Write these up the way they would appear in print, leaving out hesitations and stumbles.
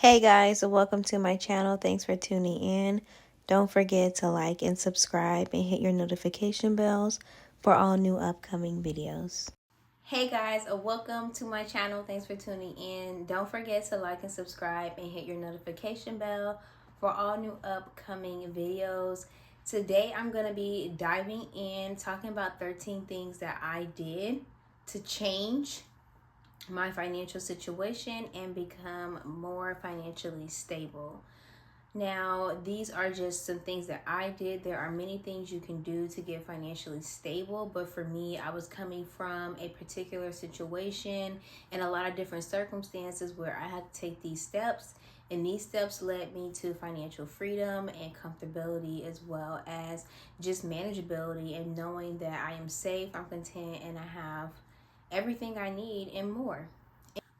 Hey guys, welcome to my channel. Thanks for tuning in. Don't forget to like and subscribe and hit your notification bells for all new upcoming videos. Hey guys, welcome to my channel. Thanks for tuning in. Don't forget to like and subscribe and hit your notification bell for all new upcoming videos. Today I'm going to be diving in, talking about 13 things that I did to change my financial situation and become more financially stable. Now, these are just some things that I did. There are many things you can do to get financially stable, but for me, I was coming from a particular situation and a lot of different circumstances where I had to take these steps, and these steps led me to financial freedom and comfortability, as well as just manageability and knowing that I am safe, I'm content, and I have everything I need and more.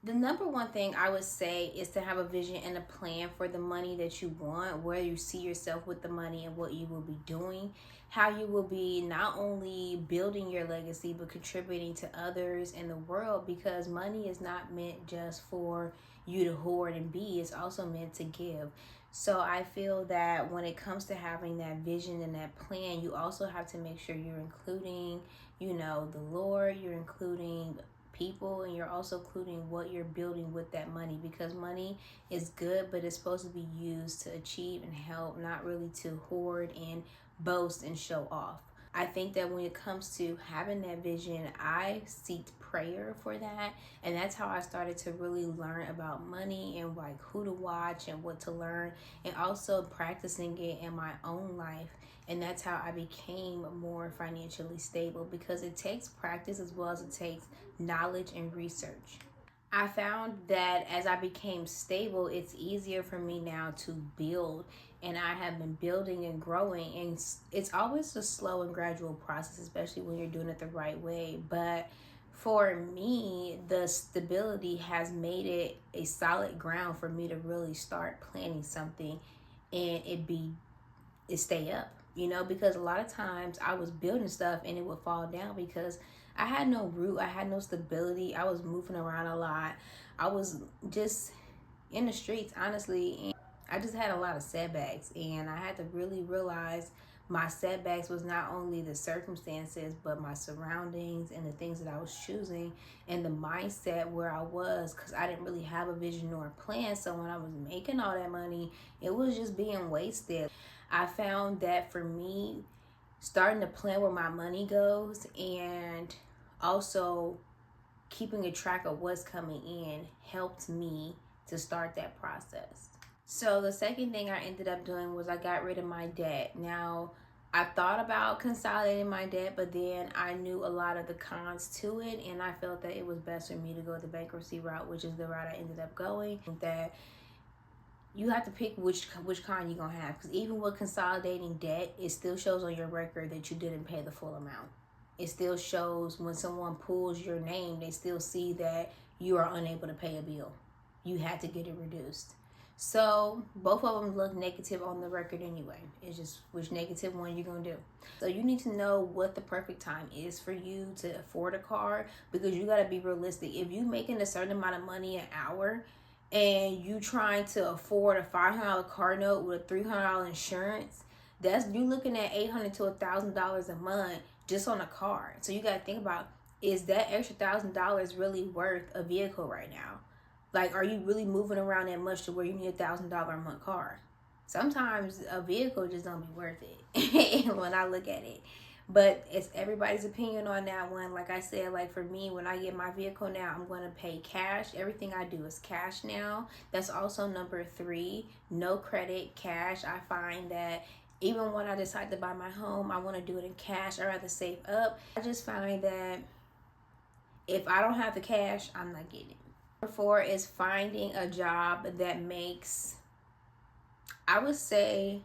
The number one thing I would say is to have a vision and a plan for the money that you want, where you see yourself with the money and what you will be doing, how you will be not only building your legacy but contributing to others in the world, because money is not meant just for you to hoard and be, it's also meant to give. So I feel that when it comes to having that vision and that plan, you also have to make sure you're including, the Lord, you're including people, and you're also including what you're building with that money, because money is good, but it's supposed to be used to achieve and help, not really to hoard and boast and show off. I think that when it comes to having that vision, I seek prayer for that, and that's how I started to really learn about money and like who to watch and what to learn, and also practicing it in my own life. And that's how I became more financially stable, because it takes practice as well as it takes knowledge and research. I found that as I became stable, it's easier for me now to build, and I have been building and growing, and it's always a slow and gradual process, especially when you're doing it the right way. But for me, the stability has made it a solid ground for me to really start planning something and it stay up, because a lot of times I was building stuff and it would fall down because I had no root, I had no stability, I was moving around a lot, I was just in the streets, honestly, and I just had a lot of setbacks, and I had to really realize my setbacks was not only the circumstances but my surroundings and the things that I was choosing and the mindset where I was, because I didn't really have a vision or a plan. So when I was making all that money, it was just being wasted. I found that for me, starting to plan where my money goes and also keeping a track of what's coming in helped me to start that process. So the second thing I ended up doing was I got rid of my debt. Now, I thought about consolidating my debt, but then I knew a lot of the cons to it, and I felt that it was best for me to go the bankruptcy route, which is the route I ended up going. That you have to pick which con you're gonna have, because even with consolidating debt, it still shows on your record that you didn't pay the full amount. It still shows when someone pulls your name, they still see that you are unable to pay a bill. You had to get it reduced. So both of them look negative on the record anyway. It's just which negative one you're gonna do. So you need to know what the perfect time is for you to afford a car, because you gotta be realistic. If you making a certain amount of money an hour and you trying to afford a $500 car note with a $300 insurance, that's you looking at $800 to $1,000 a month just on a car. So you got to think about, is that extra $1,000 really worth a vehicle right now? Like, are you really moving around that much to where you need $1,000 a month car? Sometimes a vehicle just don't be worth it when I look at it. But it's everybody's opinion on that one. Like I said, like for me, when I get my vehicle now, I'm going to pay cash. Everything I do is cash now. That's also number 3, no credit, cash. I find that even when I decide to buy my home, I want to do it in cash. I'd rather save up. I just find that if I don't have the cash, I'm not getting it. Number 4 is finding a job that makes, I would say,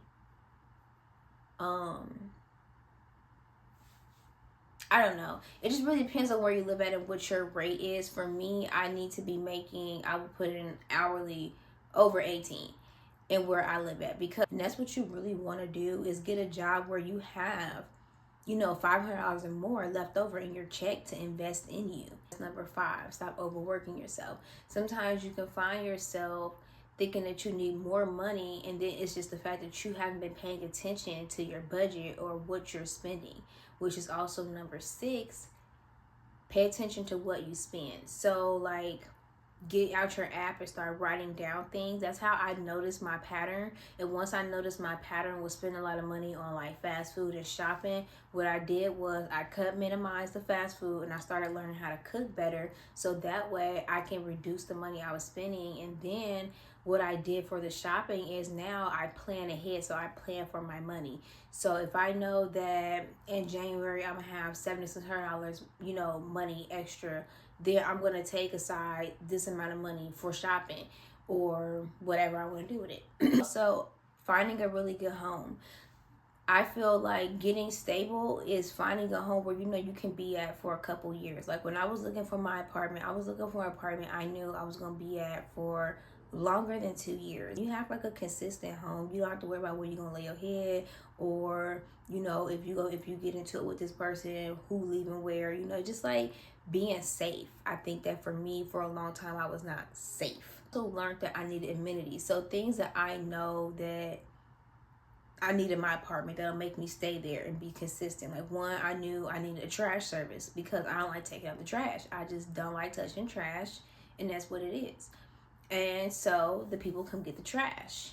I don't know. It just really depends on where you live at and what your rate is. For me, I need to be making, I would put in hourly over 18 and where I live at, because that's what you really want to do, is get a job where you have, $500 or more left over in your check to invest in you. That's number 5. Stop overworking yourself. Sometimes you can find yourself thinking that you need more money, and then it's just the fact that you haven't been paying attention to your budget or what you're spending, which is also number 6. Pay attention to what you spend. So like, get out your app and start writing down things. That's how I noticed my pattern. And once I noticed my pattern was spending a lot of money on like fast food and shopping, what I did was I minimized the fast food, and I started learning how to cook better, so that way I can reduce the money I was spending. And then what I did for the shopping is now I plan ahead, so I plan for my money. So if I know that in January I'm gonna have $7,600, money extra, then I'm going to take aside this amount of money for shopping or whatever I want to do with it. So finding a really good home. I feel like getting stable is finding a home where you can be at for a couple years. Like when I was looking for my apartment, I was looking for an apartment I knew I was going to be at for longer than 2 years. You have like a consistent home. You don't have to worry about where you're gonna lay your head, or if you get into it with this person, who leaving where, just like being safe. I think that for me, for a long time, I was not safe. So learned that I needed amenities. So things that I know that I need in my apartment that'll make me stay there and be consistent. Like one, I knew I needed a trash service because I don't like taking out the trash. I just don't like touching trash, and that's what it is. And so the people come get the trash.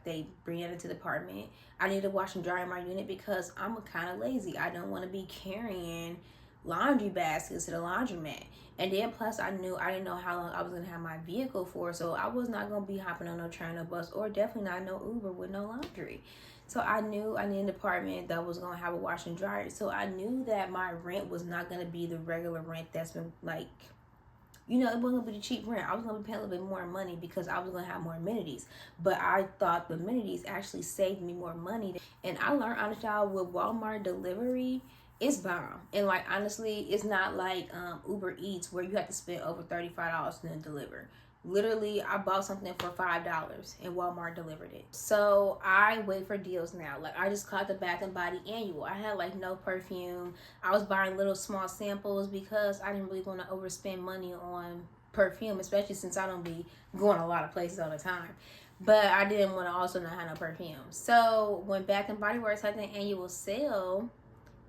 They bring it into the apartment. I need to wash and dry in my unit because I'm kind of lazy. I don't want to be carrying laundry baskets to the laundromat. And then plus I didn't know how long I was going to have my vehicle for. So I was not going to be hopping on no train or bus, or definitely not no Uber with no laundry. So I knew I needed an apartment that was going to have a wash and dryer. So I knew that my rent was not going to be the regular rent that's been like, it wasn't going to be the cheap rent. I was going to be paying a little bit more money because I was going to have more amenities. But I thought the amenities actually saved me more money. And I learned, honestly, y'all, with Walmart delivery, it's bomb. And like, honestly, it's not like Uber Eats where you have to spend over $35 to deliver. Literally, I bought something for $5 and Walmart delivered it. So I wait for deals now. Like I just caught the Bath and Body annual. I had like no perfume. I was buying little small samples because I didn't really want to overspend money on perfume, especially since I don't be going a lot of places all the time. But I didn't want to also not have no perfume. So when Bath and Body Works had the annual sale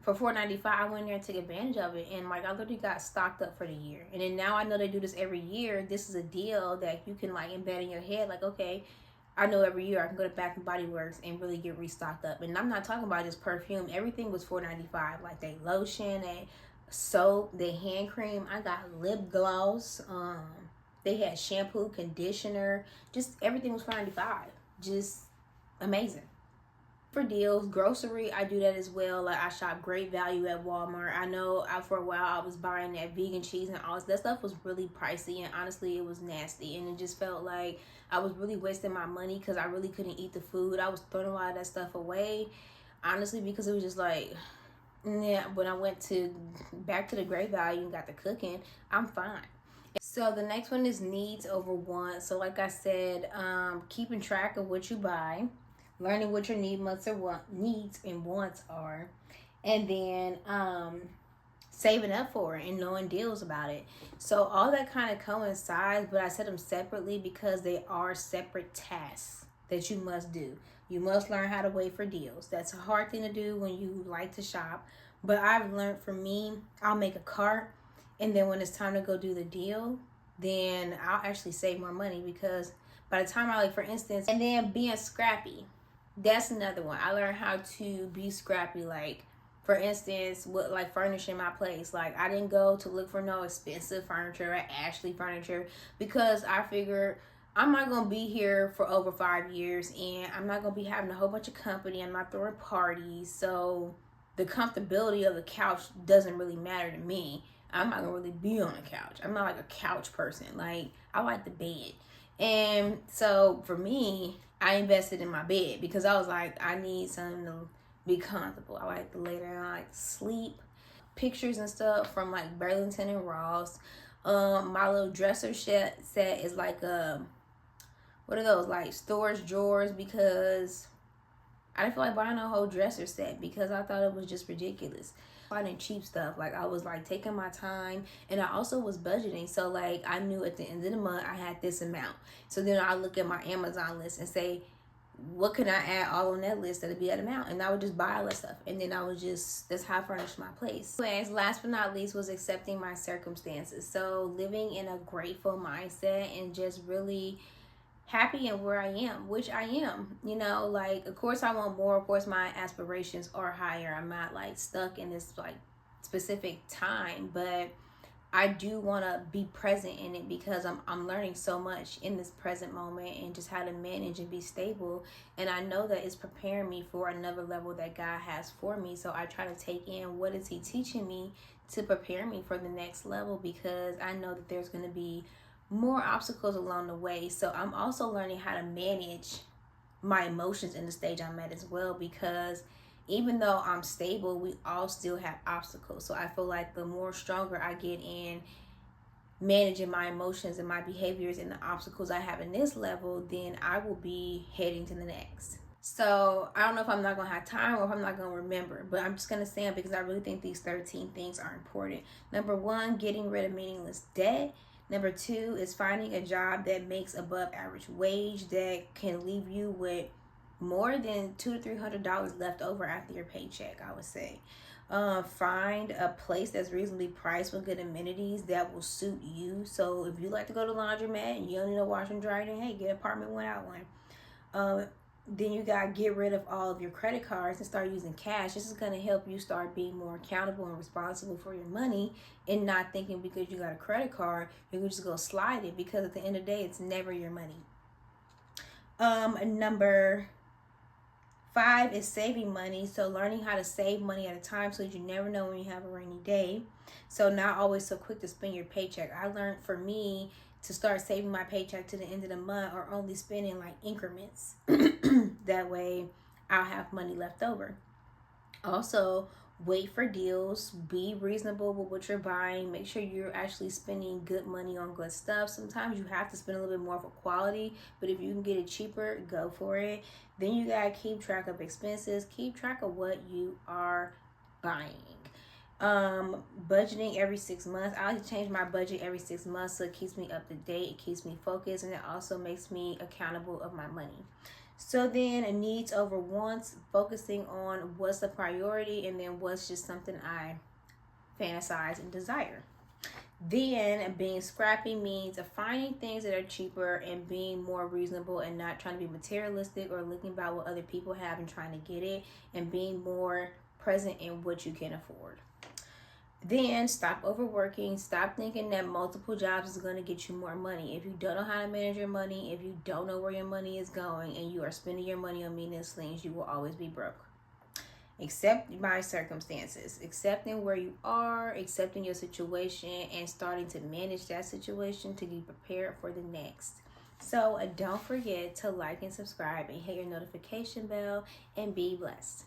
for $4.95, I went in there and took advantage of it, and like I literally got stocked up for the year. And then now I know they do this every year. This is a deal that you can like embed in your head, like, okay, I know every year I can go to Bath and Body Works and really get restocked up. And I'm not talking about just perfume. Everything was $4.95. Like they lotion, they soap, they hand cream. I got lip gloss. They had shampoo, conditioner. Just everything was $4.95. Just amazing. For deals, grocery, I do that as well. Like I shop Great Value at Walmart. I know for a while I was buying that vegan cheese and all that stuff was really pricey, and honestly it was nasty, and it just felt like I was really wasting my money because I really couldn't eat the food. I was throwing a lot of that stuff away, honestly, because it was just like, yeah. When I went back to the Great Value and got the cooking, I'm fine. So the next one is needs over wants. So like I said, keeping track of what you buy, learning what your needs and wants are, and then saving up for it and knowing deals about it. So all that kind of coincides, but I set them separately because they are separate tasks that you must do. You must learn how to wait for deals. That's a hard thing to do when you like to shop, but I've learned, for me, I'll make a cart, and then when it's time to go do the deal, then I'll actually save more money, because by the time for instance, and then being scrappy. That's another one. I learned how to be scrappy. Like, for instance, with like furnishing my place. Like, I didn't go to look for no expensive furniture at Ashley Furniture because I figured I'm not going to be here for over 5 years, and I'm not going to be having a whole bunch of company. I'm not throwing parties. So the comfortability of the couch doesn't really matter to me. I'm not going to really be on a couch. I'm not like a couch person. Like, I like the bed. And so for me, I invested in my bed because I was like, I need something to be comfortable. I like to lay down, I like to sleep. Pictures and stuff from like Burlington and Ross. My little dresser set is like what are those, like storage drawers, because I didn't feel like buying a whole dresser set because I thought it was just ridiculous. Finding cheap stuff, like I was like taking my time, and I also was budgeting. So like I knew at the end of the month I had this amount. So then I look at my Amazon list and say, what can I add all on that list that'll be that amount? And I would just buy all that stuff. And then I would just, that's how I furnished my place. Anyways, last but not least was accepting my circumstances. So living in a grateful mindset and just really happy in where I am, which I am, you know, like, of course I want more. Of course my aspirations are higher. I'm not like stuck in this like specific time, but I do want to be present in it because I'm learning so much in this present moment and just how to manage and be stable. And I know that it's preparing me for another level that God has for me. So I try to take in what is he teaching me to prepare me for the next level, because I know that there's going to be more obstacles along the way. So I'm also learning how to manage my emotions in the stage I'm at as well, because even though I'm stable, we all still have obstacles. So I feel like the more stronger I get in managing my emotions and my behaviors and the obstacles I have in this level, then I will be heading to the next. So I don't know if I'm not going to have time or if I'm not going to remember, but I'm just going to say them because I really think these 13 things are important. Number 1, getting rid of meaningless debt. Number 2 is finding a job that makes above average wage that can leave you with more than $200 to $300 left over after your paycheck, I would say. Find a place that's reasonably priced with good amenities that will suit you. So if you like to go to the laundromat and you don't need a wash and dryer, then hey, get an apartment without one. Then you gotta get rid of all of your credit cards and start using cash. This is gonna help you start being more accountable and responsible for your money, and not thinking because you got a credit card, you're just gonna slide it, because at the end of the day, it's never your money. Number 5 is saving money. So learning how to save money at a time so that you never know when you have a rainy day. So not always so quick to spend your paycheck. I learned for me to start saving my paycheck to the end of the month, or only spending like increments. That way I'll have money left over. Also, wait for deals. Be reasonable with what you're buying. Make sure you're actually spending good money on good stuff. Sometimes you have to spend a little bit more for quality, but if you can get it cheaper, go for it. Then you gotta keep track of expenses. Keep track of what you are buying. Budgeting every 6 months. I like to change my budget every 6 months so it keeps me up to date, it keeps me focused, and it also makes me accountable of my money. So then needs over wants, focusing on what's the priority and then what's just something I fantasize and desire. Then being scrappy means finding things that are cheaper and being more reasonable and not trying to be materialistic or looking about what other people have and trying to get it, and being more present in what you can afford. Then stop overworking. Stop thinking that multiple jobs is going to get you more money. If you don't know how to manage your money, if you don't know where your money is going, and you are spending your money on meaningless things, you will always be broke. Accept my circumstances. Accepting where you are, accepting your situation, and starting to manage that situation to be prepared for the next. So don't forget to like and subscribe and hit your notification bell, and be blessed.